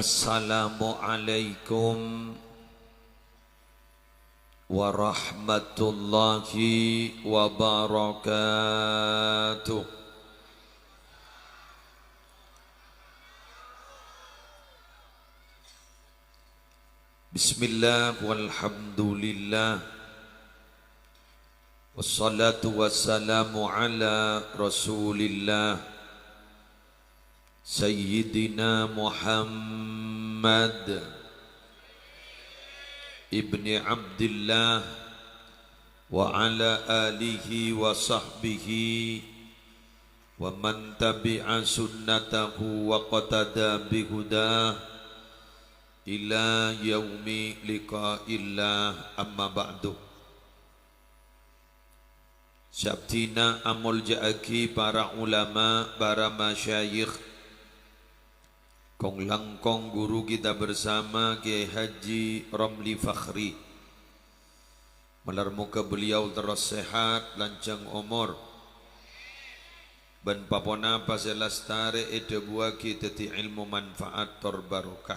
Assalamualaikum warahmatullahi wabarakatuh. Bismillah walhamdulillah wassalatu wassalamu ala rasulillah Sayyidina Muhammad ibni Abdillah wa ala alihi wa sahbihi wa man tabi'a sunnatahu wa qatada bihudah ila yaumi liqa'illah, amma ba'du. Syabtina amul ja'aki para ulama, para masyayikh, kong langkong guru kita bersama Kiai Haji Romli Fakhri. Melarmuka beliau terus sehat, lancang umur, ban papona paselastare ede buah kita ti ilmu manfaat terbarokah.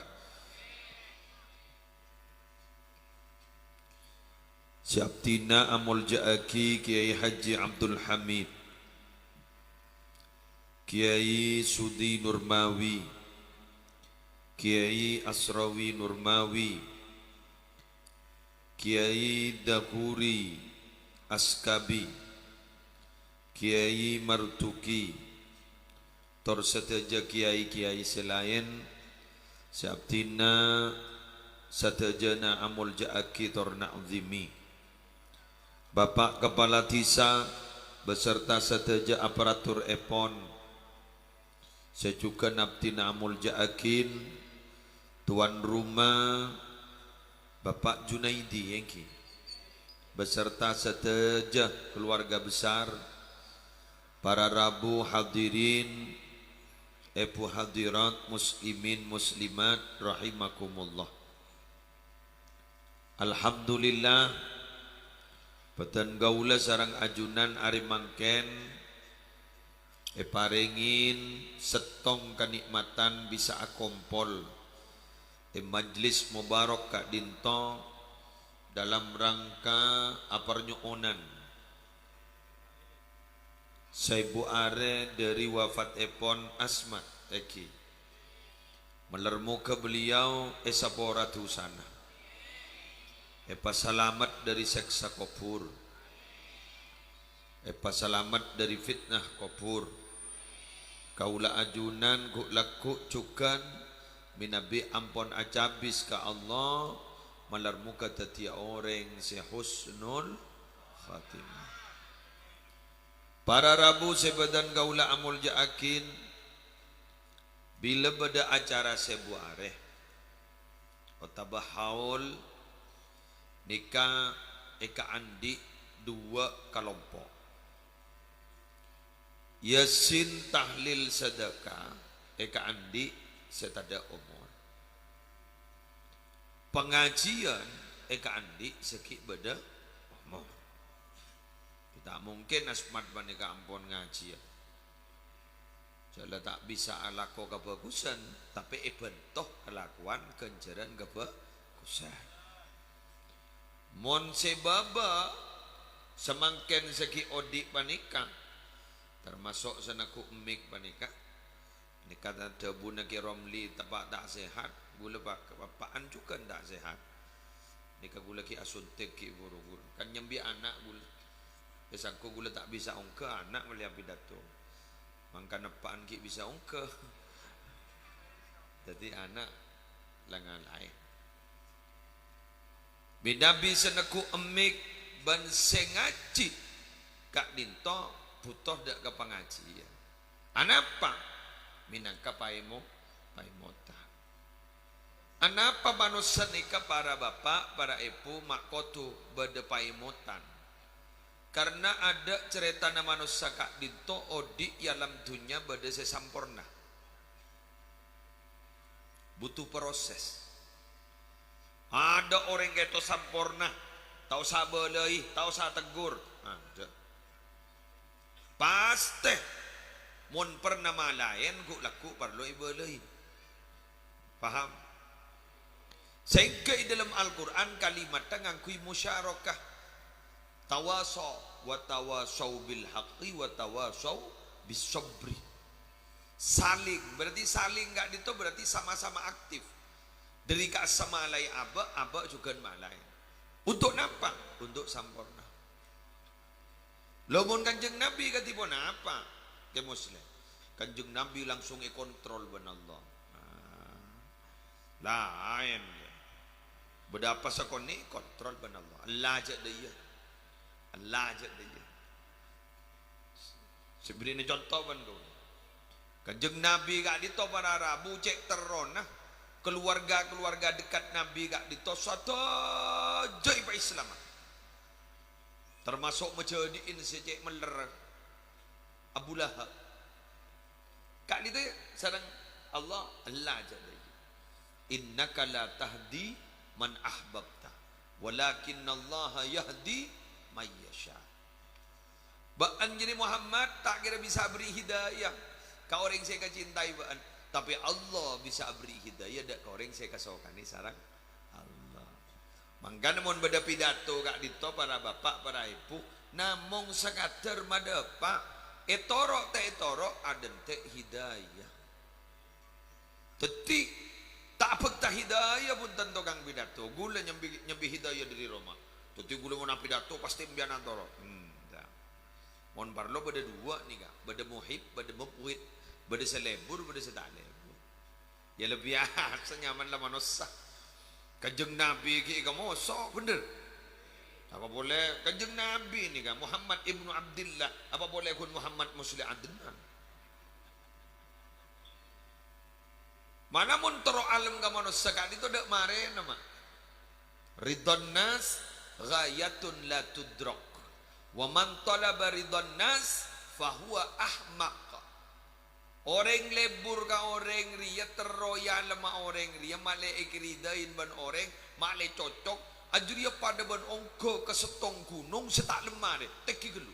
Syabtina amul ja'aki Kiai Haji Abdul Hamid, Kiai Sudi Nurmawi, Kiai Asrawi Nurmawi, Kiai Dahuri Askabi, Kiai Martuki, tor seteja kiai-kiai selain Syabtina satejana amul ja'aki tor na'zimi, Bapak Kepala Desa beserta seteja aparatur EPON, sejuga nabtina amul ja'akin, tuan rumah Bapak Junaidi Yengki beserta seteja keluarga besar, para rabu hadirin, epu hadirat, muslimin muslimat rahimakumullah. Alhamdulillah peten gaula sarang ajunan ari mangken parengin setong kenikmatan bisa akompol majlis mubarak Kak Dinto dalam rangka aparnyuonan Saibu Are dari wafat Epon Asmat Eki melermu ke beliau esapora tusana epa salamat dari seksa kopur, epa salamat dari fitnah kopur, kaula ajunan ku laku cukan minabi ampon acabis ka Allah malar muka tatia orang sehusnul khatimah. Para rabu sebadan gaula amul ja'akin, bila beda acara sebuareh otabah haul nikah eka andi dua kelompok yasin tahlil sedekah eka andi setada umur pengajian eka andi seki beda umur. Tidak mungkin asmat baneka ampun ngajian jala tak bisa alako kebagusan tapi bentoh kelakuan kenjaran kebagusan mon sebaba semangken seki odik panika termasuk sanaku emik panika ini kata debu naki Romli tepak tak sehat gula bapaan juga tak sehat ini gula ki asuntik ki buru-buru kan nyembi anak gula pesangku gula tak bisa ongke anak melihat pidato mangka nepaan ki bisa ongke jadi anak langan lain binabi senaku emik ban sengaji Kak Dinto butuh dak ke pengajian anapa minangka paimota anapa manusia nikah para bapak para ibu makotu bade paimotan karena ada cerita nama manusia Kak Dinto odi dalam dunia bade sesampurna butuh proses. Ada orang yang itu sempurna, tahu sabelai, tahu sa tegur, ada. Pasti, mun pernah malayan ku laku perlu ibelai. Paham? Sehingga dalam Al-Quran kalimat ngangkui musyarakah, tawasaw wa tawasaw bil haqqi wa tawasaw bis sabri. Saling, berarti saling enggak itu berarti sama-sama aktif. Dari ka sama malai aba juga malai. Untuk napa? Untuk sampurna. Lamun Kanjeng Nabi katipun apa? Ke muslim. Kanjeng Nabi langsung kontrol ben Allah. Lain. Berapa sakoni kontrol ben Allah. Allah aja dia. Allah aja dia. Sebenarnya contoh ben tu. Kanjeng Nabi gak dito para Rabu cek terona. Keluarga-keluarga dekat Nabi gak dito satu jai pa Islam. Termasuk menjadiin sejak meler Abu Lahab. Kak itu sareng Allah aja dia. Innaka la tahdi man ahbabta walakinnallaha yahdi may yasha. Baan jadi Muhammad tak kira bisa beri hidayah ka orang saya cintai baan, tapi Allah bisa beri hidayah dak ka orang saya kasokani sareng Allah. Mangga namun beda pidato kak dito para bapak para ibu namung sekadar madapa etorok te etorok aden te hidayah. Tetik tak pekta hidayah pun tentu kang pidato gula nyambi hidayah dari Roma. Tetik gula mau pidato pasti mbian antoro. Mon parlo beda dua nih kak, beda muhib, beda mupuhid, beda selebur, beda setalebur. Ya lebih senyaman lah manusia. Kanjeng Nabi ki kamu sok bener. Apa boleh Kanjeng Nabi nih kan Muhammad ibnu Abdullah, apa boleh kun Muhammad Muslim Adnan. Mana mun toro alam ka manusia kan itu dak mare nama. Ridon nas ghayatun la tudrak. Wa man talaba ridon nas fahuwa ahmaq. Orang lebur ka orang ria teroya lama orang ria male ikridain ban orang male cocok ajria pada ban ongko ke setong gunung setak lemah deh teki gelu.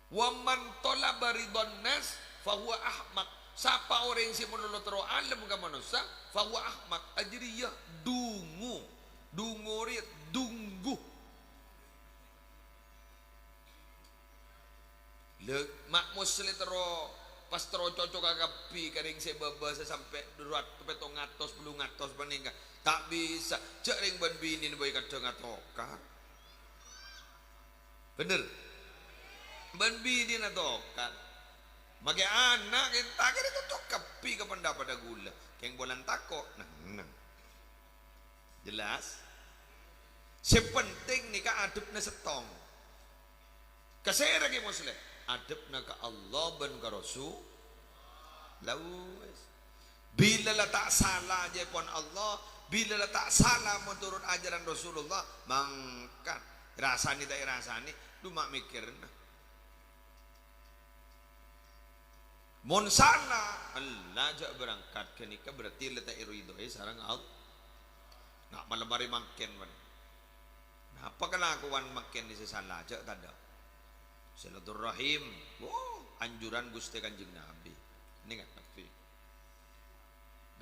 Wa man talaba ridon nas fahuwa ahmaq. Siapa orang si menolak tero alam ka manusia fahuwa ahmaq ajria dungu ria dunggu. Le mak muslim tero pas tero cocok agapi kering sebaba sampai 200 10 ngatos paningka tak bisa cek ring ban bini boy kadang ngatokan bener ban bini ngatokan mage anak kita kira cocok kapi ke pendapat gula keng bolan tako nah jelas sepenting nih ka adupna setong kasera ke muslim adabna ka Allah ban ka Rasul lawes bila la tak salah aja pun Allah bila la tak salah menurut ajaran Rasulullah mangkat rasani tak rasani lu mak mikirna mun salah Allah aja berangkat ke nikah berarti letak ridho sareng Allah nak malemari makin man apa kelakuan makin di salah aja tanda silaturahim, anjuran Gusti Kanjeng Nabi. Ini nggak tapi.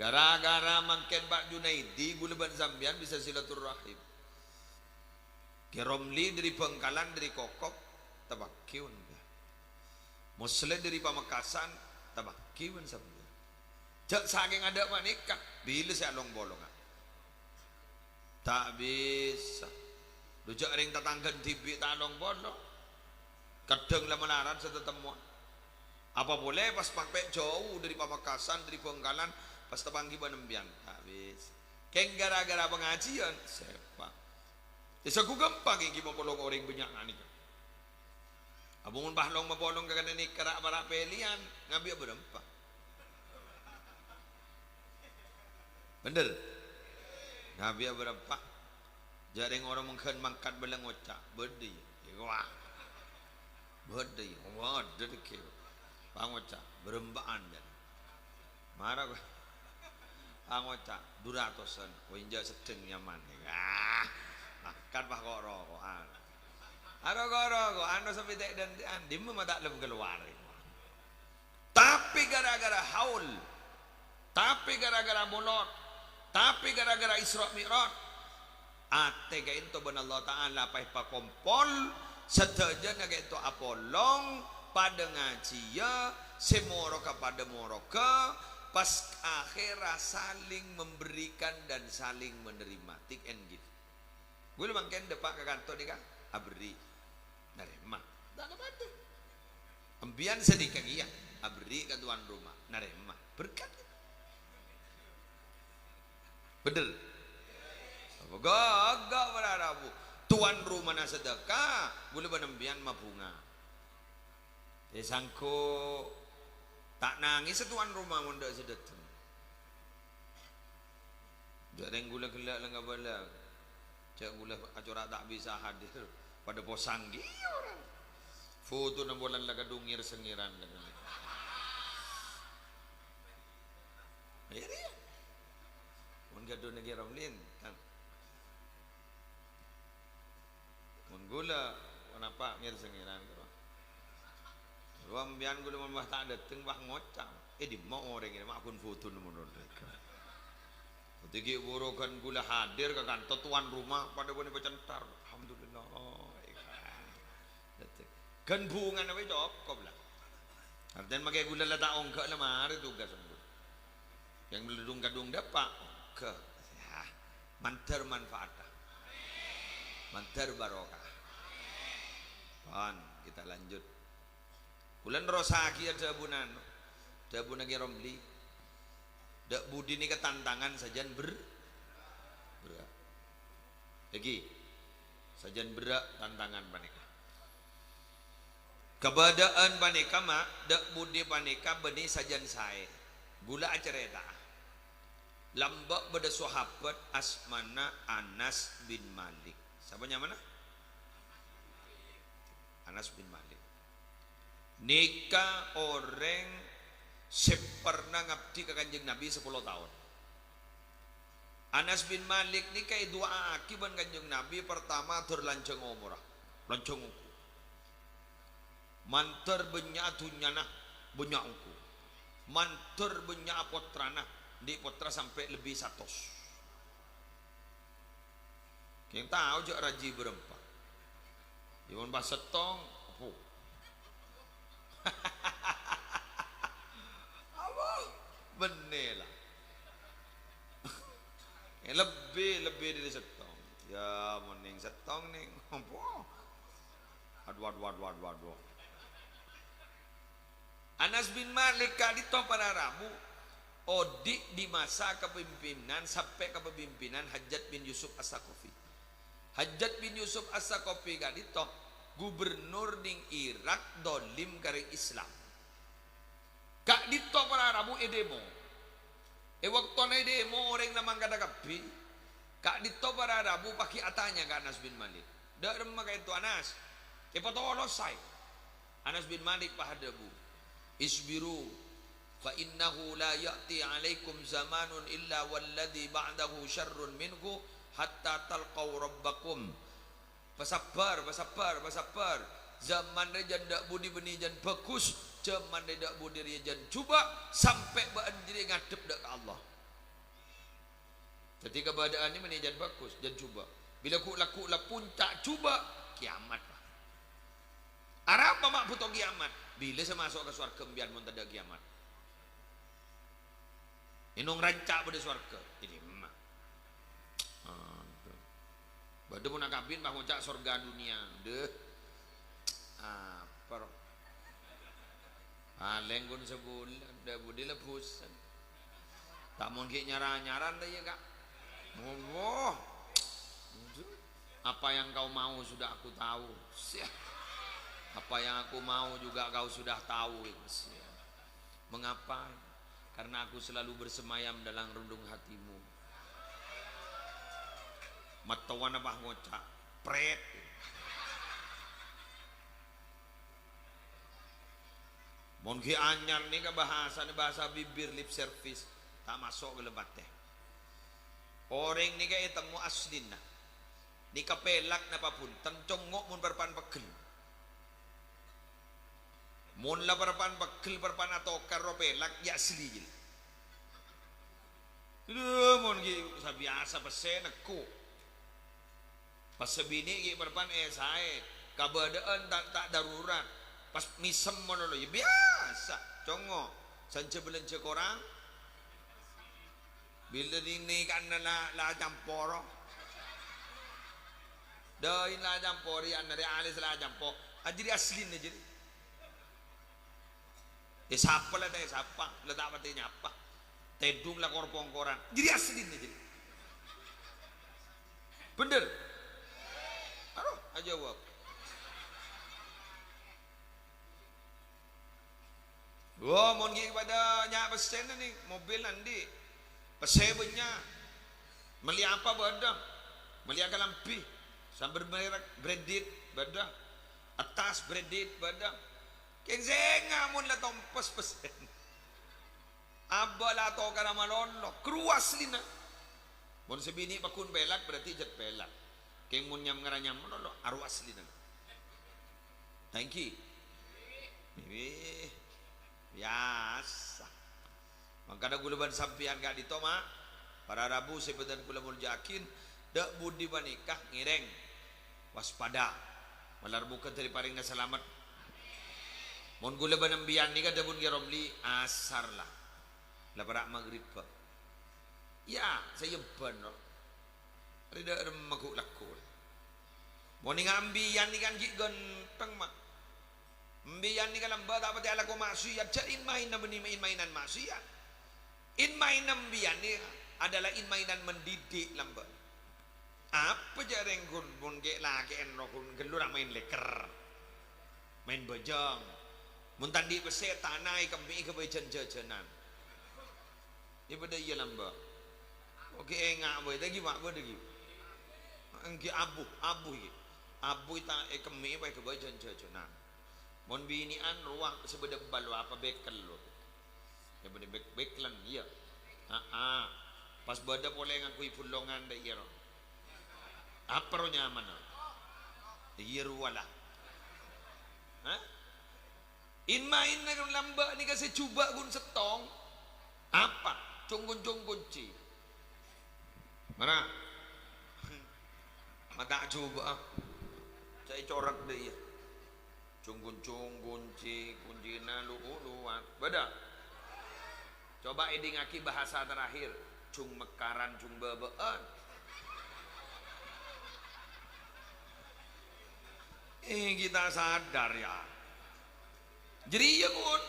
Gara-gara mangken Pak Junaidi, Guleban Zambian bisa silaturahim. Keromli dari Bengkalan dari Kokok, tabakiun. Muslim dari Pamekasan, tabakiun sambil. Jak saking ada manikah, bila saya long bolong. Tak bisa. Dujak ring tetanggan tibi tak long bolong. Kadang lah melarat setetemuan. Apa boleh pas pakai jauh dari Pamekasan dari Bengkalan pas tepanggi banembian habis. Keng gara-gara pengajian sepak. Desa ku gampang iki mau polong orang banyak nih. Abungun bahlong mapolong kagak nih kerak para pelian ngabi berempat. Bener. Ngabi berempat. Jaring orang mungkin mangkat belang ngocak bedi. Wah. Berdaya, waduh dek, pangoca berembaan dan marah, pangoca 200an, winja sedeng nyaman, kan pak kok rokokan, rokok, anu sampai dan andi mah tak lem keluar, tapi gara-gara haul, tapi gara-gara bolot, tapi gara-gara Isra Mi'raj ate ka into ban Allah Ta'ala pay pakompol sedaja na ka ito apolong pada ngaji ya semoro ka pada moro ka pas akhirah saling memberikan dan saling menerima tik and give. Gue mangken depak ke kantor nih kan abri narema tak ada ambian sedikit iya abri ke tuan rumah narema berkat betul gagak berarabu tuan rumah na sedekah boleh benembian mabunga sangko tak nangis tuan rumah mundak sedeteng jarang gula gelak lah bala cak gula acora tak bisa hadir pada posanggi orang foto na bolan laga dungir sengiran ya dia mun gado negara ramlin kan mun gula kenapa ngir sengiran ruang bian gula mun bah tak dateng bah ngocang di mau orang ini mak akun foto nu mun ketika burokan gula hadir ke kantor tuan rumah pada bone pecentar alhamdulillah kan bungan apa cukup lah artinya makai gula lah tak ongkak lah mari tugas yang meludung kadung dapat ke mantar manfaatah mantar barokah pan kita lanjut bulan rosaki ada bunan lagi romli dak budi ni ketantangan sajan berak lagi sajan berak tantangan panika kebadaan panika mak dak budi panika benih sajan sae gula acereta lambak pada sahabat asmana Anas bin Malik siapanya mana Anas bin Malik nikah orang sepernah ngabdi ke kanjeng Nabi 10 tahun Anas bin Malik nikah dua akibat kanjeng Nabi pertama terlanceng umrah lanceng uku mantar banyak dunyana banyak uku mantar banyak potrana di potra sampai lebih 100 yang tahu jak raji berempat Iwan pas setong apa bener lah lebih dari setong ya mending setong nih aduh Anas bin Malik kali itu pada Rabu odik di masa kepemimpinan sampai kepemimpinan Hajjaj bin Yusuf As-Saqafi. Hajjaj bin Yusuf As-Saqafi kali itu gubernur ning Irak dolim kari Islam. Kak dito pada Rabu demo. Waktu na demo orang namang kada kapi. Kak dito pada Rabu pakai atanya ke Anas bin Malik. Dak remah kaya itu Anas. Potolosai. Anas bin Malik pahadabu. Isbiru fa innahu la ya'ti 'alaikum zamanun illa walladhi ba'dahu syarrun minhu hatta talqaw rabbakum. Bersabar zaman dia dak budi beni jan bagus zaman dia dak budi dia jan cuba sampai bandiri ngadep dak ke Allah. Ketika keadaan ini meni jan bagus jan cuba bila ku laku la puncak cuba kiamat. Arab mak butuh kiamat bila saya masuk ke surga biar mun ada kiamat. Inung rancak pada surga ini emak. Bade mun kabin mah ngucak surga dunia deh. Apa? Lenggun sebulan dah budi lepusan. Tak mungkin nyaran dah ya kak. Oh, apa yang kau mau sudah aku tahu. Apa yang aku mau juga kau sudah tahu. Mengapa? Karena aku selalu bersemayam dalam rundung hatimu. Matawan apa ngocak pret. Mungkin anyar nih ke bahasa bibir lip service tak masuk ke lebat teh. Orang nih kayak temu aslina. Ni kapelak napa pun tencongok mun berpan pegel. Mun la berpan pegel berpan atau karo pelak ya asli. Duh, mon gi sabiasa pesen aku. Pas sebini gi berpan sae. Kabadaan tak darurat. Pas misem mono lo ya biasa. Congo, sanca belanja korang. Bila ini kan la camporo. Dain la campori an dari alis la campor. Ajri aslin aja. Ya siapa lah teh siapa, lah tak patenya apa. Tedung lah korpong koran. Jadi aslin aja. Bener. Aduh, aja wak. Wah, mau pergi pada nyak pesen nih mobil nanti. Pesen banyak. Meli apa badang? Meli agak lampi. Sambil merek breaded badang. Atas breaded badang. Kenzenga mun la tompos pesen. Abba la to kana malolo. Kruas lina. Mun sebini pakun pelak berarti jet pelak. Keng mun nyam ngaranyam malolo arwas lina. Thank you. Biasa. Mangkada gulaban sampian gak ditoma. Para Rabu sebetan kula muljakin dak budi banikah ngireng. Waspada. Malar bukan dari paring na selamat. Mon gulaban ambian ni kada bun geromli asar lah. Lapara maghrib pa. Ya, saya benar. Rida remaku lakul. Mon ngambian ni kan gi genteng mak. Mbiyan ni kalamba dapat ala ko maksiat jain main na mainan maksiat. In mainan mbiyan ni adalah in mainan mendidik lamba. Apa jareng kun pun ke laki enro kun gelur main leker. Main bajang. Mun tandi beset tanai kami ke bajan jajanan. Ipada iya lamba. Oke engak boy lagi mak boy lagi. Engki abu iki. Abu ta kami ke bajan jajanan. Mon binian ruang sebeda balu apa bekel lo. Ya beda beklan iya. Pas beda boleh ngakui pulongan dah iya. Apa ro nyaman? Iya ruwala. In main na lamba ni kasi cuba gun setong. Apa? Cunggun ci. Mana? Mata coba. Saya corak deh ya. Cunggun ci kunjina luan. Beda. Coba edi ngaki bahasa terakhir. Cung mekaran cung bebeen. Kita sadar ya. Jadi ya kun.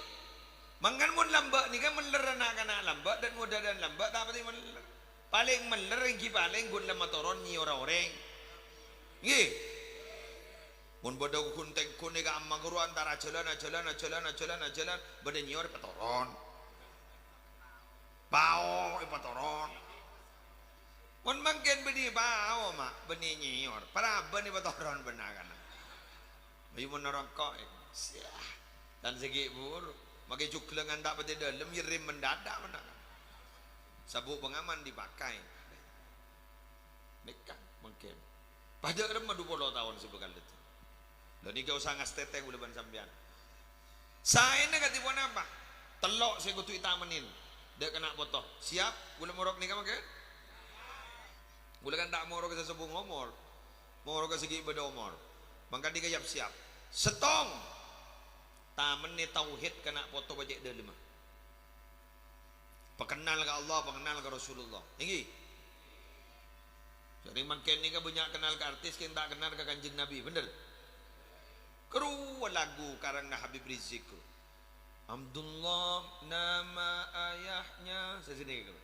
Mangan mun lamba ni kan meler anak lamba dan muda dan lamba tak pati meler. Paling meler ki paling gun lama toron ni orang-orang. Nggih. Mun bodo kunteng kune ka amma guru antara jalan bade nyor petoron. Pao petoron. Mun mangken bedi pao mak beni nyor. Para beni petoron benakan. Ayo mun rokok. Dan segi buru makai cuklengan tak pati dalam yirim mendadak benakan. Sabuk pengaman dipakai. Mekan mungkin. Pada remah 20 tahun sebekal itu. Dan ini kau sangat teteh gula ban sambian. Saya ini kata ibu apa? Telok saya kutu itamenin. Dia kena potong. Siap? Gula morok ni kamu kan? Gula kan tak morok ke sesebung omor. Morok ke segi beda omor. Maka dia kaya siap. Setong. Tamen ni tauhid kena potong bajak dia lima. Perkenal ke Allah, perkenal ke Rasulullah. Ini. Jadi makin ni kan banyak kenal ke artis, kita tak kenal ke kanjeng Nabi. Bener? Keru lagu karang Habib Rizik. Abdullah nama ayahnya sesini gitu.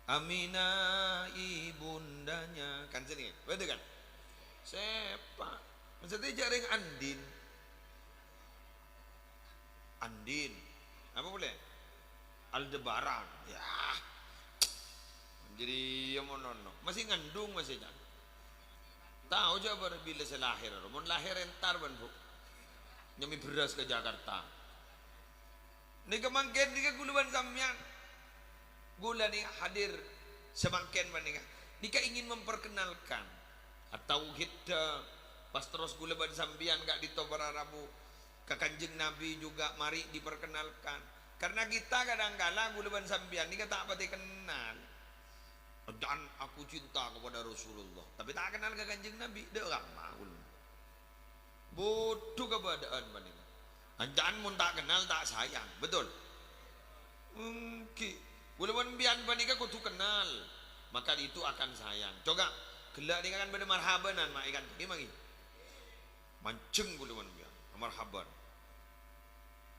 Aminah ibundanya kan sini. Betul kan? Siapa? Maksudnya jaring Andin. Andin. Apa boleh? Aldebaran. Ya. Jadi yang monono. Masih ngandung masih kan. Tahu je bila saya lahir, mun lahir entar ban bu, nyami beras ke Jakarta. Ni kemangken ni guluban samyan, gula ni hadir semangken ban ni. Nika ingin memperkenalkan atau kita pas terus guluban sambian gak ditobara Rabu, ke kanjeng Nabi juga mari diperkenalkan. Karena kita kadang-kala gulaban sambian ini tak pati kenal. Dan aku cinta kepada Rasulullah, tapi tak kenal ke Kanjeng Nabi. Dek ramah ulun. Bodoh keadaan paling. Anjaan mun tak kenal tak sayang, betul? Mungkin. Gulaban bian panika kudu kenal, maka itu akan sayang. Coba gelak ni kan pada marhabanan mak ikan gimana? Mancing gulaban bian marhaban.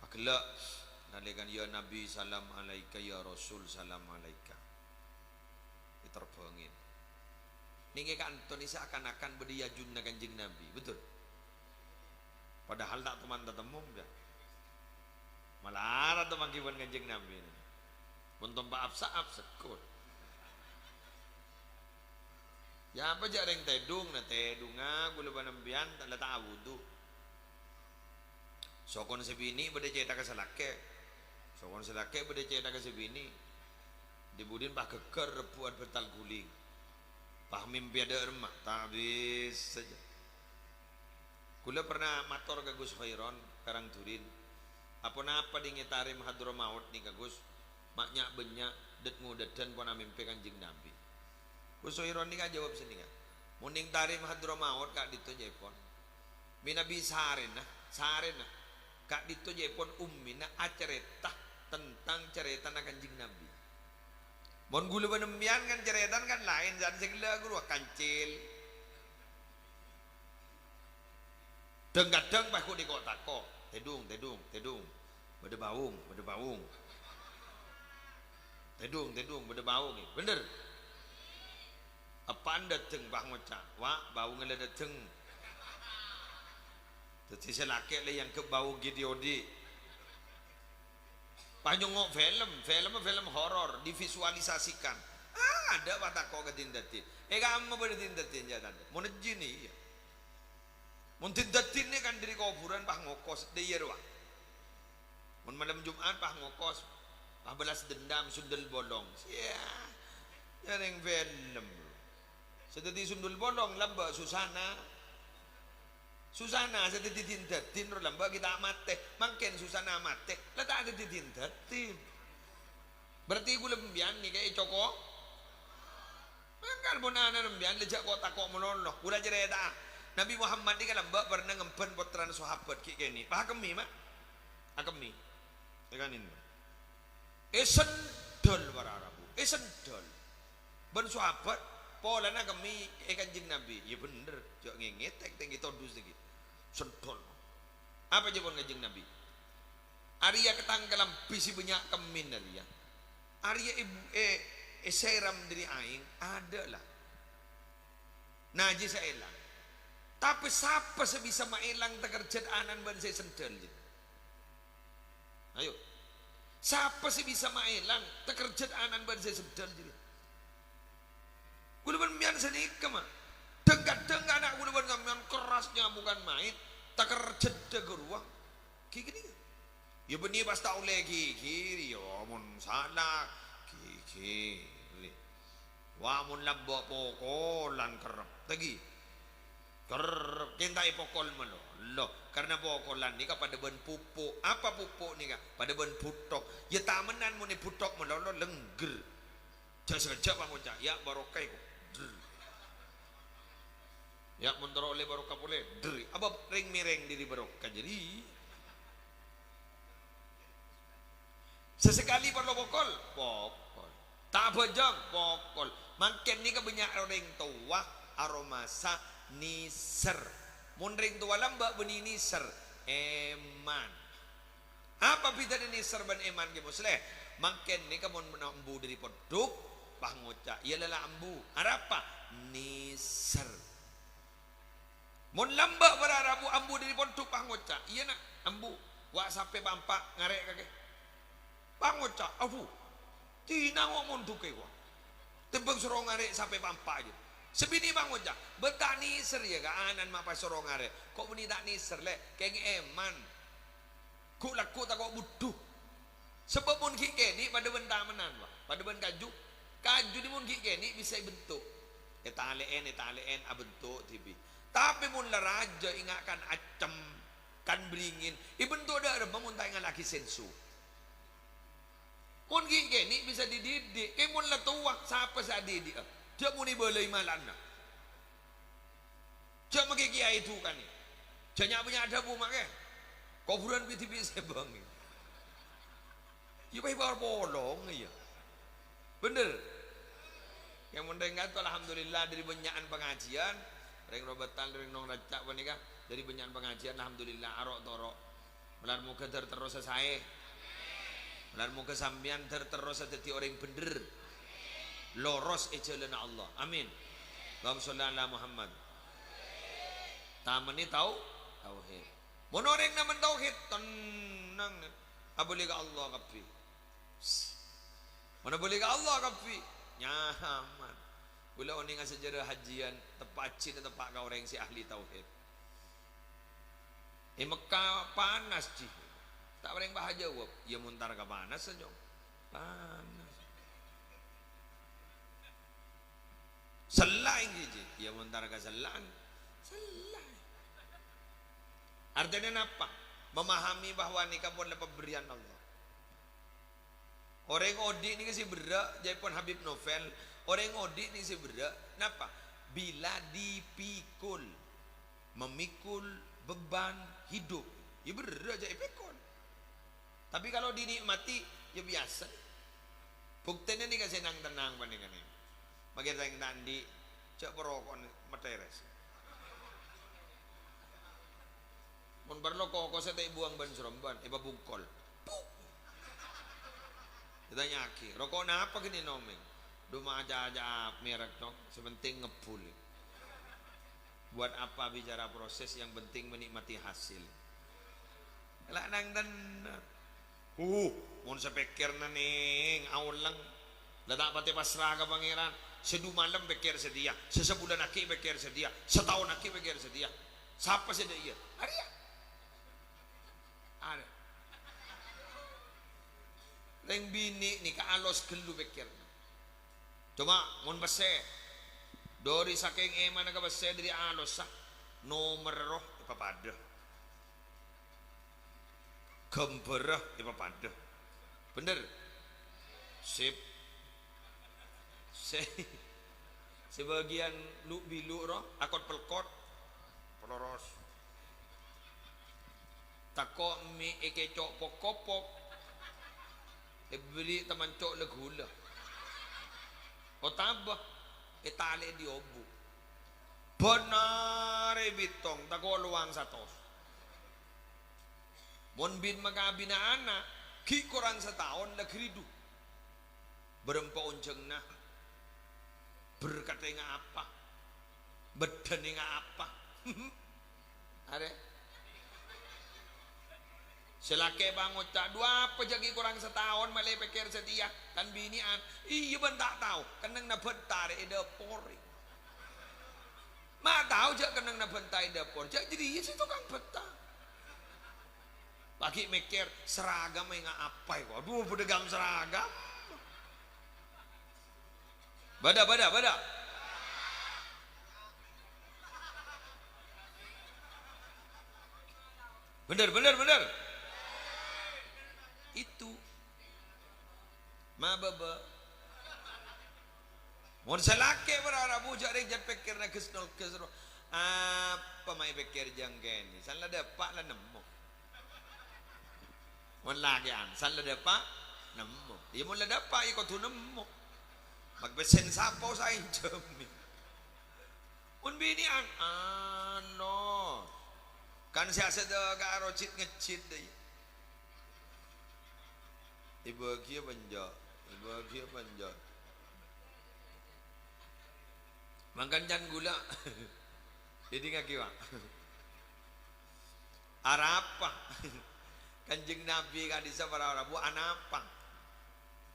Gelak nalekan ya Nabi salam alaika ya Rasul salam alaika. Diterbangin. Ninge kan Antoni seakan-akan berdiyajun na Kanjeng Nabi, betul? Padahal tak teman tetemu dah. Malah ada teman kiban Kanjeng Nabi. Buntung Pak Absaab sekut. Ya apa jarang tedung na tedunga gula banambian tak letak wudu. Sokon sebini bade cetak keselake. Sokon selake bade cetak ke sebini. Dibudin pak keker repuan bertal guling. Pak mimpi ada remak tak habis saja. Kula pernah mator ke Gus Khairon Karang Turin. Apa dingitari Hadramaut nih ke Gus. Maknya banyak det ngudedan pun mimpi Kanjeng Nabi. Gus Khairon ni kan jawab sini kan. Muning tarim Hadramaut kak dito jepon. Minabi saren nah. Kak dito jepon ummi na acerita tentang cerita na Kanjeng Nabi. Mon gula benembian kan ceretan kan lain dan segala guru kancil. Deng-deng pas ku di kota ko. Tedung. Bade baung. Tedung, bade baung ni. Bener. Apaan dateng bah ngocak. Wah, baung ngala dateng. Jadi selake le yang ke bau gidiodi. Panyongok film horor divisualisasikan. Ada patako ketindatin. Kamu bertindatin jatan. Mau nejini ya. Mau tindatin ni kan dari kuburan pah ngokos de yerwa. Mau malam Jumat pah ngokos. Pah belas dendam sundel bolong. Ya. Yang film. Sedeti sundel bolong lamba Susana sedeti tindatin ro lamba kita mate. Mangken Susana mate. Lah tak ada ditindatin. Berarti gue lembian nih kayak coko. Mangkal bonana lembian lejak kota kok menoloh. Udah cerita. Nabi Muhammad ni kan lamba pernah ngempen potran sahabat kayak gini. Paham mi mak? Akemi. Ekanin. Esendol para Arabu. Esendol. Ben sahabat pola na kami Kanjeng Nabi. Ya bener. Jok ngengetek tinggi todus lagi. Sendol. Apa aja pun Kanjeng Nabi? Arya ketanggalam bisi banyak kemin Arya. Arya ibu seram dari aing adalah najis elang. Tapi siapa sebisa mailang tekerjat anan ban saya sendal. Ayo. Siapa sebisa mailang tekerjat anan ban saya sendal jadi. Kulaban mian senika mah. Dengkat anak kulaban kamian kerasnya bukan main. Tekerjat de geruang. Gini. Ya benih pas tau lagi kiri ya mun salah kiri. Wa mun labbo pokolan kerep. Tagi. Kerep kintai pokol malo. Loh, karena pokolan ni ka pada ben pupuk. Apa pupuk ni ka? Pada ben putok. Ya tamenan mo ni putok malo lengger. Jasa bang ucap. Ya barokai ko. Ya mentoro oleh barokah boleh. Dri. Apa ring mireng diri barokah jadi. Sesekali perlu pokol. Tak bejang pokol. Makin ni ka banyak orang tua aromasa niser. Munring tua lamba beni niser. Eman. Apa beda ni niser ban eman ke musle? Makin ni ka mun menambu dari poduk bah ngoca. Ia lala ambu. Apa? Niser. Mun lamba berarabu ambu dari poduk bah ngoca. Iya nak ambu. Wa sampai pampak ngarek kake. Bah ngoca. Afu. Tina ngomong tuke wa. Tebang suruh ngarek sampai pampak aja. Sebini bang ojak, betah niser ya kaanan mak pas sorong are. Kok beni tak niser le, kayak eman. Kuk laku tak kok butuh. Sebab pun kike ni pada benda menan wah, pada benda kaju ni pun kike ni bisa bentuk. Etaleen bentuk tibi. Tapi pun lah raja ingatkan acem kan beringin. Bentuk dah ada memuntai dengan laki sensu. Kon gini bisa dididik. Kemon lah tuak siapa saya didik. Dia muni boleh malan. Cak maki kiai itu kan. Jangan punya ada bu mak. Kuburan biti sebang. Ya baik bolong ya. Bener. Yang mendengar tu alhamdulillah dari banyakan pengajian, ring robetan ring nong racak panika dari banyakan pengajian alhamdulillah arok torok. Melar muka terus saya. Melar muka sambian terus dadi orang bener. Loros jalan Allah. Amin. Allahumma sholli ala Muhammad. Taman ni tahu tauhid. Mun orang naman tauhid tenang. Abuli ka Allah kapi. Mana boleh ka Allah kapi? Nyaman. Bila orang yang sejarah hajian tepat cina tepat kau orang si ahli tauhid. Mekah panas cih. Tak orang bahagia wap. Ya muntar ka panas saja. Panas. Selain je. Ya muntar ka selain. Selain. Artinya apa? Memahami bahwa nikah adalah pemberian Allah. Orang odik ni kasi berak, jadi pun Habib Novel. Orang odik ni kasi berak, kenapa? Bila dipikul, memikul beban hidup, ya berak jadi pikul. Tapi kalau dinikmati, ya biasa. Buktinya ni kasi nang tenang paningan ni. Bagi yang tadi, cak perokok materes. Mun perlu kok saya tak buang ban seremban, iba bungkol. Kita nyaki, rokok apa gini nomeng? Duma aja merek dong, sepenting ngepul. Buat apa bicara proses, yang penting menikmati hasil. Lah nang dan, mun sepikir na ning, awlang, ladak pati pasrah ka pangeran. Sedu malam pikir sedia, sesebulan aki pikir sedia, setahun aki pikir sedia. Siapa sedia? Ada. Ada. Leng bini ni ka alos gelu pikir. Cuma mun bese dori saking eman ka bese dari alos sa nomor roh ipapada. Gemberah ipapada. Bener. Sip. Sebagian lu bilu roh akot pelkot peloros. Takok mi ekecok pokopok. Beli teman cok le gula. O tambah tali di obu. Benar bitong tako luang satos. Mon bin magabina anak ki kurang setahun le kridu. Berempa unceng nah. Berkata nga apa? Bedan nga apa? Are selake bangun tak dua apa jagi kurang setahun malah pikir setia kan binian iya ben tak tahu keneng na bentar ide pori mak tahu jak keneng na bentar ide pori jak jadi iya situ kan bentar lagi mikir seragam nga apa ya aduh pedagang seragam bada bener itu mababa mun salake berara bujak rek jat pikir na kesnol kesro apa mai pikir janggeni san la dapat la nemu mun lagi an san la dapat nemu dia mun la dapat iko tu nemu magbesen sapo sa injemi mun bini an ano kan siya seda ka arocit ngecit deh ibu kia panjat makan jan gula jadi ngaki wak arapa kanjeng nabi kadisa para rabu anapa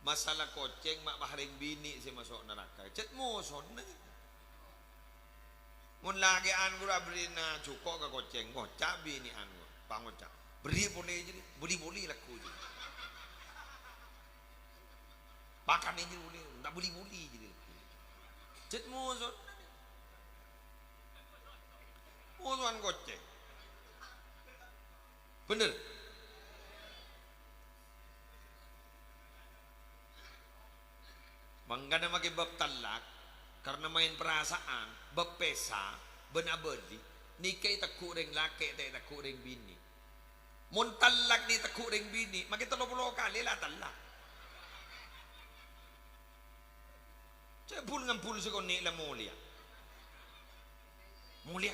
masalah koceng mak baharing bini si masuk neraka cet muson mun lagi an gura berina cukup ke koceng ngocak bini an pangocak beri boleh jadi boleh laku jadi makan ini boleh, tak boleh jadi. Cet musuh musuhan goceng. Bener. Manggana make bab talak karena main perasaan, bab pesa, benar beli, nikai tak kurang laki, tak kurang bini. Mun talak ni tak kurang bini, makin 30 kali lah talak. Cepul ngampul sekon ni lah mulia. Mulia.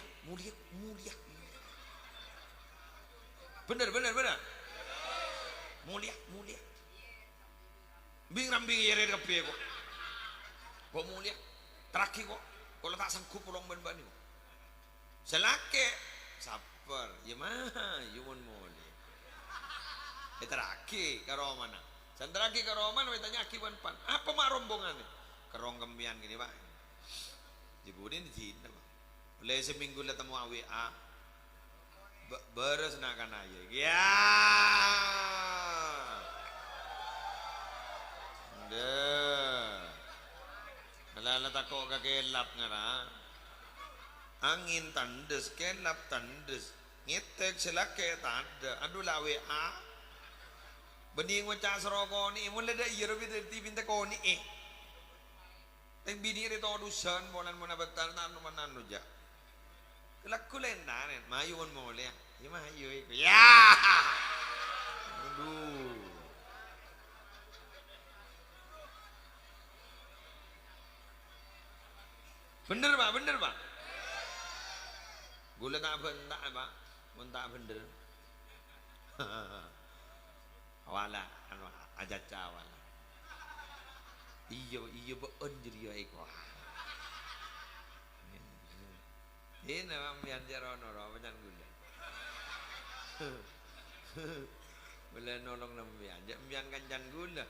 Benar. Mulia. Bing yere kape ko. Kok mulia. Terakhir kok. Kalau tak sanggup pulang ban-ban ni. Selake sabar. Ya mah, yumun mulia. Terakhir karo mana? Terakhir karo mana we tanya akiban pan. Apa mak rombongan ni? Kerong kembian gini Pak. Jebudin di sini Pak. Oleh seminggu lah temu WA. Beres nak kan aja. Ya. Dah. Kalau takut kelap ngara. Angin tandes, kelap tandes. Ngetek selake tak ada. Aduh lah WA. Bening macam serokok ni. Mula dah iya lebih dari pinta kau ni Teng bini itu urusan bolan mana betar nanu mana nanu ja. Kelak kulen nen, mayun boleh. Ya mayu itu. Ya. Aduh. Bener Pak. Gula tak bentak Pak. Mun tak bener. Wala anu aja cawal. Iya beun jadi eko. Ini nama mian jarono panjang gula. Boleh nolong nambian, mian kanjan gula.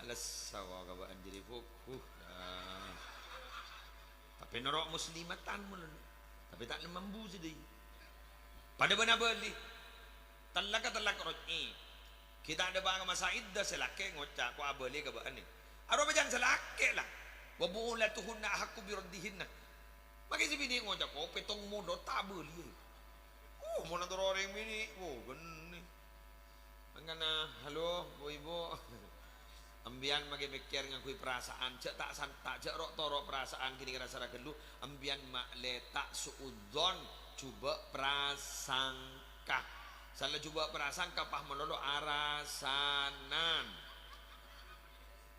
Alas sawa kabaan jadi fukuh. Tapi norok muslimatan mulu. Tapi tak mampu jadi. Pada benar beli. Talak rotni. Kita ada bang masa iddah selake ngocak ko abeli ka ba ani. Aro ba jang selake lah. Wa buulatuhunna hakku bi raddihinna. Maki si bini ngocak ko petong mudo ta beli. Mo na toro orang bini. Gani. Mangana halo bu ibu. Ambian magi mikir ngakui perasaan cek tak cek rok toro perasaan kini rasa gelu ambian mak letak suudzon coba prasangka. Salah coba prasangka pah melolo arasanan.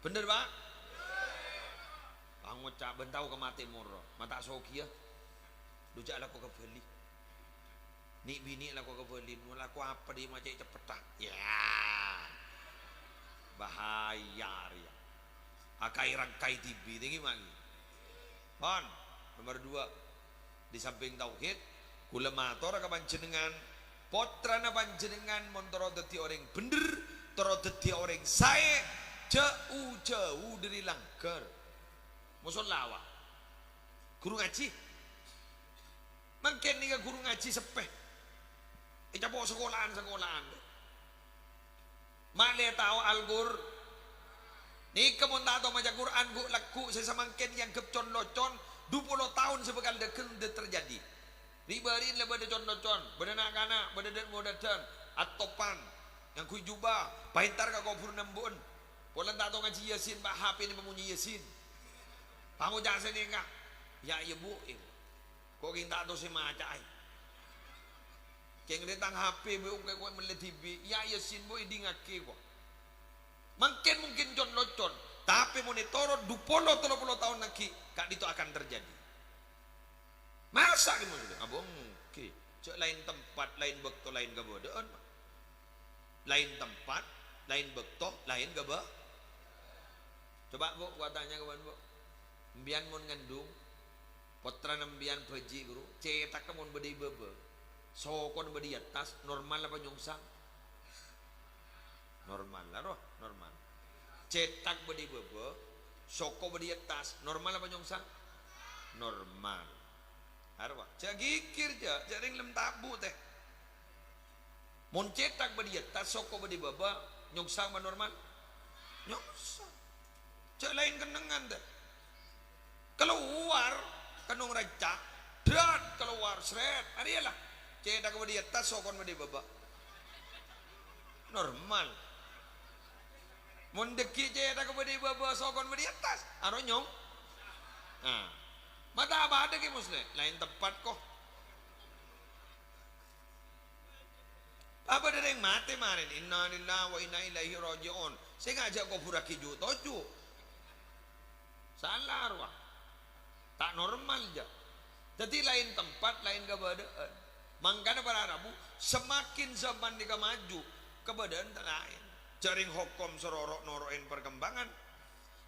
Bener Pak? Bang ngucap bentau ke mati murro. Mata sokia. Dujak laku ke beli. Nik bini laku ke beli. Laku apa di macam cepetah. Ya. Bahaya ya. Akai rangkai tibi tinggi magi. Pon nomor 2 di samping tauhid kula matur ka panjenengan potrana panjenengan montoro dadi orang bener toro dadi orang sae jauh dari langgar musola guru ngaji mangken nih guru ngaji sepeh icapo sekolahan male tau algur ni kemun tato maca Quran gu laku sesamangken yang kepcon locon 20 tahun sebekal dekeng terjadi ribarin lah pada con-con pada nak kana pada dan modadan atopan yang kui jubah pahintar ka kau purna mbun polan tato ngaji yasin bah HP ni memunyi yasin pangu jasa ni ka ya bu kau king tato si maca ai keng retang HP bu kay ko mele TV ya yasin bu idingake ko mungkin con-con tapi monitoro 20 tahun lagi kak itu akan terjadi. Masa gitu sudah abang okay. Cek lain tempat lain bekto lain gabodeun lain tempat lain bekto lain gaba coba bu gua tanya kawan bu mbian mun ngandung potra nembian peji guru cetak mun bedi bebe sokon bedi atas normal apa nyungsang normal lah roh normal cetak bedi bebe soko bedi atas normal apa nyungsang normal. Arwah, cak gikir cak ring lem tabu teh. Mun cetak bedi atas soko bedi baba nyongsang normal. Nyongsang. Cak lain kenengan teh. Keluar kanung raja dan keluar seret. Arialah. Cetak bedi atas soko bedi baba. Normal. Mun deki je ada kepada baba sokon di atas. Aro nyong. Nah. Mata apa ada ke muslim? Lain tempat kok. Apa ada yang mati marin? Inna lillahi wa inna ilaihi raji'un. Saya ngajak kau buraki ju toju. Salah arwah. Tak normal aja. Jadi lain tempat, lain keberadaan. Makanya para Arabu semakin zaman dia maju, keberadaan tak lain. Jaring hukum sororok noroin perkembangan.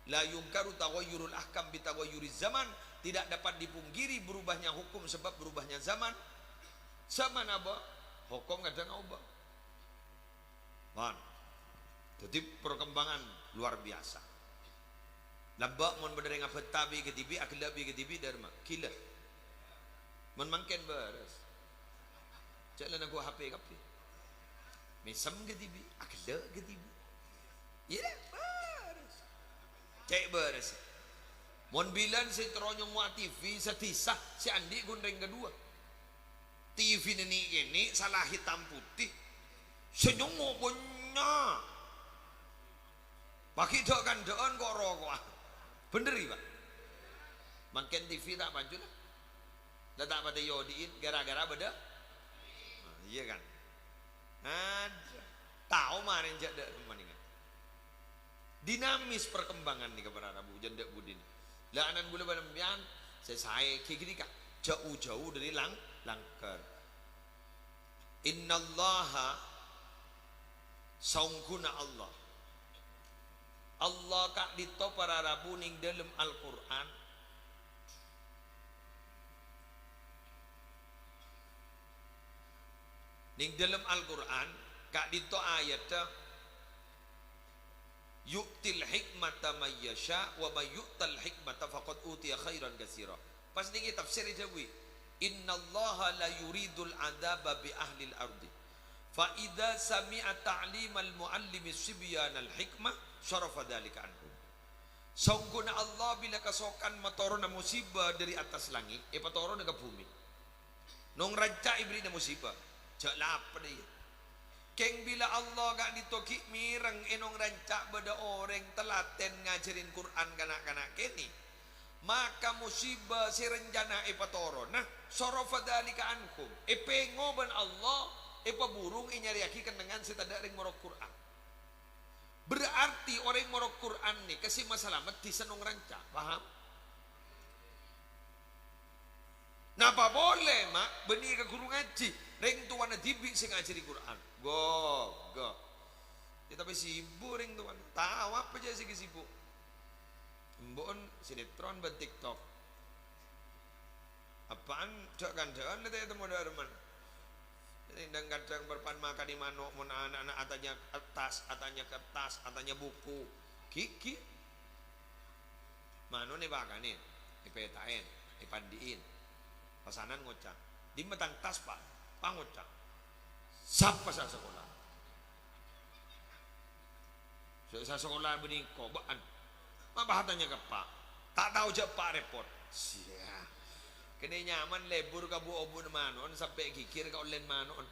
La yungkaru taghayyurul ahkam bi taghayyuriz zaman. Tidak dapat dipungkiri berubahnya hukum sebab berubahnya zaman. Zaman apa? Hukum kadang ubah. Man. Jadi perkembangan luar biasa. Labak mun berdering apa tabi ke tibi aklabi ke tibi dharma kila. Mun mangken beres. Jalan aku HP kapi. Mesem ke tibi akla ke tibi. Ya beres. Cek beres. Mun bilan si teronyong wa TV setisah si Andi gundeng kedua. TV ini salah hitam putih. Senyum punya. Bagi dok kan doan kok rokok. Bener Pak. Makin TV tak maju lah. Dah tak pada yodiin gara-gara beda. Nah, iya kan. Ada. Tahu mana yang jadi kemaningan. Dinamis perkembangan nih kepada Rabu janda budin. Lah anan gula pada mian saya kiki kak jauh-jauh dari langkar. Innallaha saungkuna Allah. Allah kak dito para Rabu ning dalam Al-Quran. Ning dalam Al-Quran kak dito ayatnya yu'til hikmata may yasha wa may yu'tal hikmata faqad utiya khairan katsira. Pas ning tafsir Jawi, innallaha la yuridul adzaba bi ahli al-ardi. Fa idza sami'a ta'limal muallimi sibyanal hikmah syarafa dzalika anhum. Sungguhnya Allah bila kasokan matorona musibah dari atas langit, patorona ke bumi. Nong raja ibri na musibah. Jak lapar dia. Keng bila Allah gak ditoki mireng enong rancak beda orang telaten ngajarin Quran kanak-kanak kini. Maka musibah si rencana epatoro. Nah, sorofa dalika ankum. Pengoban Allah, burung nyariaki kendengan si tadak ring morok Quran. Berarti orang morok Quran nih kasih masalah mati senong rancak, paham? Napa boleh mak benih ke guru ngaji, ring tuan dibi sing ngajari Quran. Go. Ya tapi sibuk ring tuan. Tahu apa aja sih sibuk. Mbon sinetron buat TikTok. Apaan cak gandaan itu ya temu darman. Dan kadang berpan makan di manuk mun anak-anak atanya kertas, atanya buku. Kiki. Mano nih bakanin, ipetain, ipandiin. Pesanan ngocak. Di metang tas pak, pangocak. Siapa saya sekolah? Saya sekolah benih kobaan. Apa hatanya ke pak? Tak tahu je pak repot. Sia. Kena nyaman lebur ke bu manon sampai kikir ke online manon.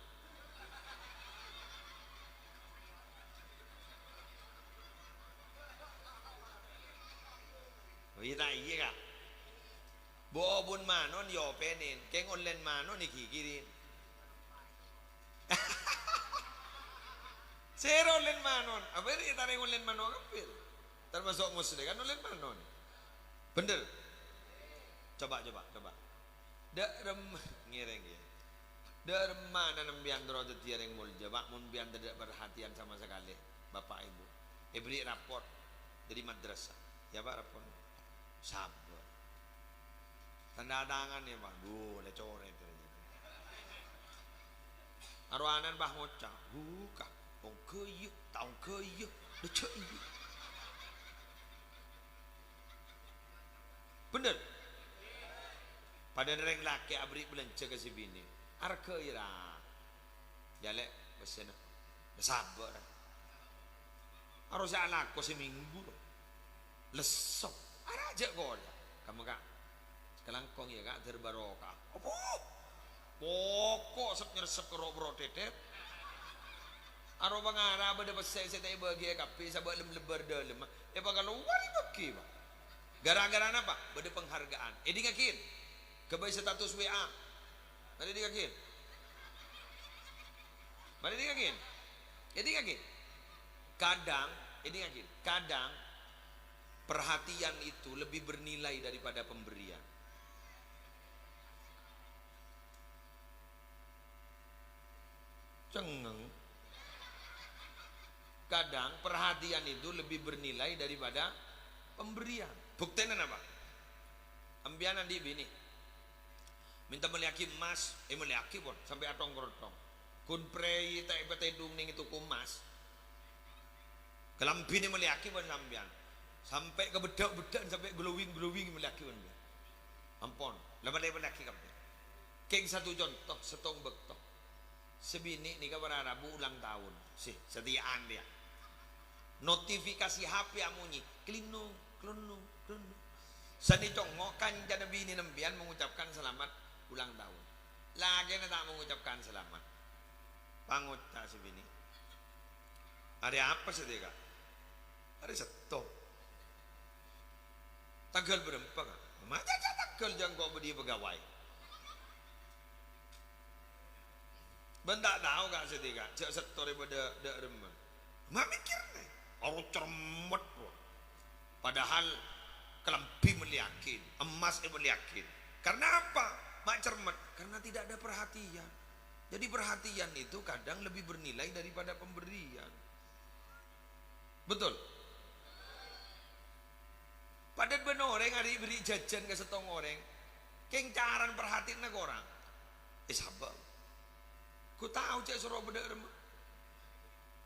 Iya kak. Bu manon yo penin, keng online manon ikikirin. Zero online manon. Apa ini tarik online manon kapil? Termasuk muslim kan online manon. Bener. Coba. Dak ngireng ya. Dak mana nembian roda tiareng mulja, bak mun bian tidak perhatian sama sekali bapak ibu. Beri raport dari madrasah. Ya pak raport. Sabar. Tanda tangan ya pak. Lecore itu. Arwanan bah ngocak. Buka. Tong keyuk. Lecek ibu. Bener. Pada nereng laki abri belanja ke si bini. Arke ira. Jalek besen. Sabar. Harus anak ko seminggu. Lesok. Araja ko. Kamu kak. Kelangkong ya kak terbarokah. Opo. Pokok sep nyeresep ke robro tetet. Aro bangara ba da pasay sa tayo bagi kapi sa balem lebar dalam. Kalau wali bagi ba. Gara-gara apa? Bada penghargaan. Di ngakin. Kebay status WA. Ada di ngakin. Mana di ngakin? Di ngakin. Kadang, ini ngakin. Kadang perhatian itu lebih bernilai daripada pemberian. Cengeng. Kadang perhatian itu lebih bernilai daripada pemberian. Buktinya apa? Ambianan di bini minta meliaki emas, meliaki pun sampai atong kerotong. Kun prei tak petedung ning itu kumas. Kelampini meliaki pun sampean. Sampai ke bedak-bedak sampai glowing meliaki pun. Ampun, lama-lama meliaki kamu. Keng satu contoh setong bektok. Sebini nih kabar Rabu ulang tahun. Setiaan dia. Notifikasi HP amunyi, klinu. Sani congok kanjana bini nembian mengucapkan selamat ulang tahun. Lagi na tak mengucapkan selamat. Panguta si bini. Ada apa sedih kak? Ada setok. Tanggal berapa kak? Macam tanggal jangkau beri pegawai. Bentak tahu kak sedih kak? Cak setor daripada dak remen. Mak mikir nih. Orang cermet. Padahal kelampi meliakin, emas meliakin. Karena apa? Mak cermet. Karena tidak ada perhatian. Jadi perhatian itu kadang lebih bernilai daripada pemberian. Betul? Padat benar orang hari beri jajan ke setong orang. Kengcaran perhatiin nak orang. Sabar. Ku tahu cek suruh bedak remah.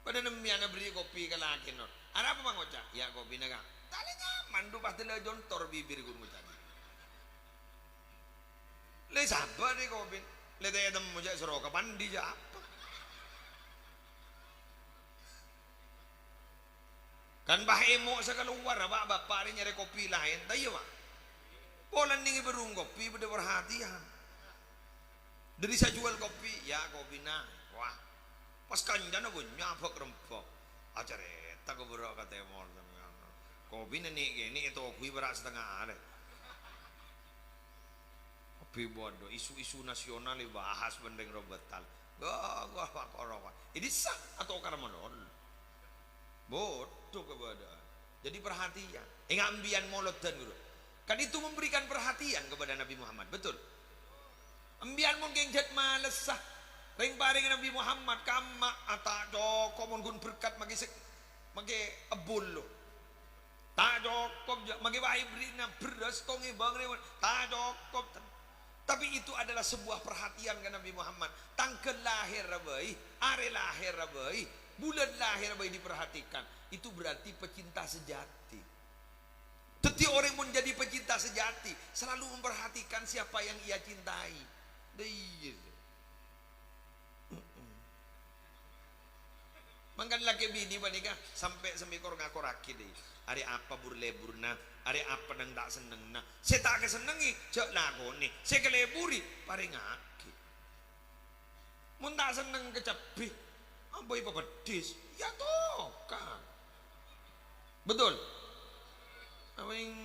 Pada nemiana beri kopi ke laki not. Ada apa bang Oca? Ya kopi naga. Tali nyaman tu pasti le jontor bibir gue tadi. Le sabar deh kopi. Le tanya temu Oca suruh kapan di apa? Kan bah emo sa keluar bapak ni nyari kopi lain. Tayo pak. Polan ning berung kopi pada perhatian. Dari saya jual kopi, ya kopi nah. Wah. Pas kanjana gue nyapa kerempok. Acareta ke berak kata emor. Kopi ini itu kopi berak setengah ada. Kopi bodoh, isu-isu nasional dibahas bendeng robetal. Gua korok. Ini sah atau karena menol? Bodoh kepada. Jadi perhatian. Ambian molot dan guru. Kan itu memberikan perhatian kepada Nabi Muhammad, betul? Ambian mungkin jad males sah. Ring paring Nabi Muhammad kama ata joko mon gun berkat magi ebul lo. Tak jokop magi wae brina beras tongi bang rewan. Tak jokop. Tapi itu adalah sebuah perhatian ke Nabi Muhammad. Tangkel lahir rabai, are lahir rabai, bulan lahir rabai diperhatikan. Itu berarti pecinta sejati. Setiap orang menjadi pecinta sejati selalu memperhatikan siapa yang ia cintai. Dih. Mangkan laki bini panika sampai semikor ngakoraki deh. Ari apa burleburna, ari apa nang tak seneng na. Saya tak kesenengi, cek lakoni. Saya keleburi, paring aki. Mun tak seneng kecapi, amboy pedis, ya toh kan. Betul. Apa yang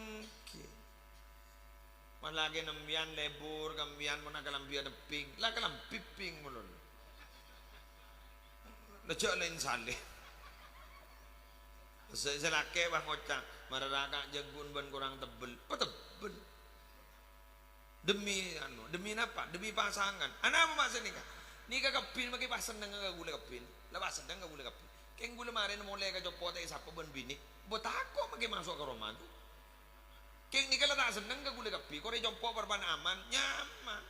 malagi nembian lebur, kambian mana kalambian ping, lah kalampi ping mulun. Najak lain saleh. Selake bang Ocang mararaka jagun ban kurang tebel, tebel. Demi apa? Demi pasangan. Ana apa maksud nikah? Nikah kepin maki pasan nang gule kepin. Lepas sedang gule kepin. Keng gule maren mulai ka jopote sapa ban bini. Botako maki masuk ke rumah tu. Keng nikah la tak seneng ka gule kepin. Kore jompo berban aman, nyaman.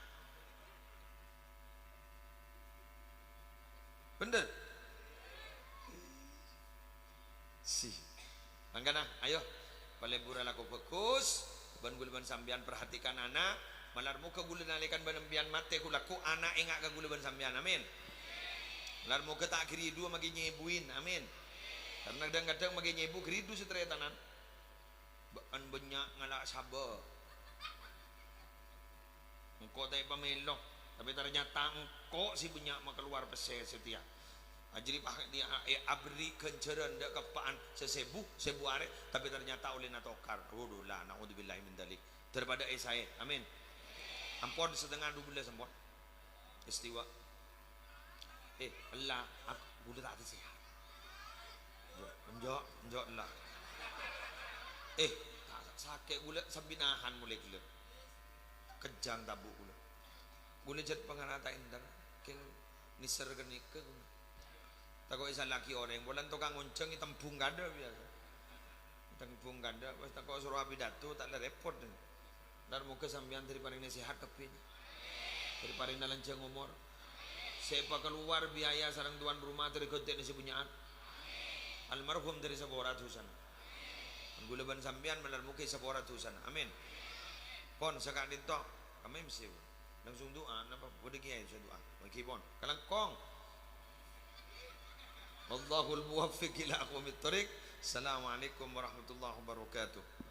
Bener? Mangkana, ayo palebura laku fokus ban gulaban sambian perhatikan anak malar muka gula nalikan banembian mate kulaku anak engak ka gulaban sambian amin. Malar muka tak kiri dua magi nyebuin amin. Karena kadang-kadang magi nyebu kiridu setretanan ban banyak ngalak sabar. Engkau tak pamelok tapi ternyata engkau si banyak mak keluar pese setia. Jadi ni abri kenceran dak kepaan sesebu are tapi ternyata oleh natokar. Waduh naudzubillah min dalik. Daripada saya. Amin. Ampun setengah 12 ampun. Istiwa. Allah aku udah tak ada sehat. Enjok lah. Sakit gula sabinahan mulai gula. Kejang tabu gula. Gula jad penganata indar. King nisar genika gula. Tako isa laki orang bulan tukang ngonceng tembung gada biasa. Tembung gada pas tako suruh pidato tak ada repot. Dan muka sambian dari paling nasihat kepin. Dari paling lancang umur. Siapa keluar biaya sarang tuan rumah dari konten si punyaan. Almarhum dari sebuah ratusan. Gulaban sambian benar muka sebuah ratusan. Amin. Pon sekarang itu kami mesti langsung doa. Napa boleh kiai saya doa. Okey pon. Kalangkong. Allahul muwaffiq ila aqwamit thariq. Assalamualaikum warahmatullahi wabarakatuh.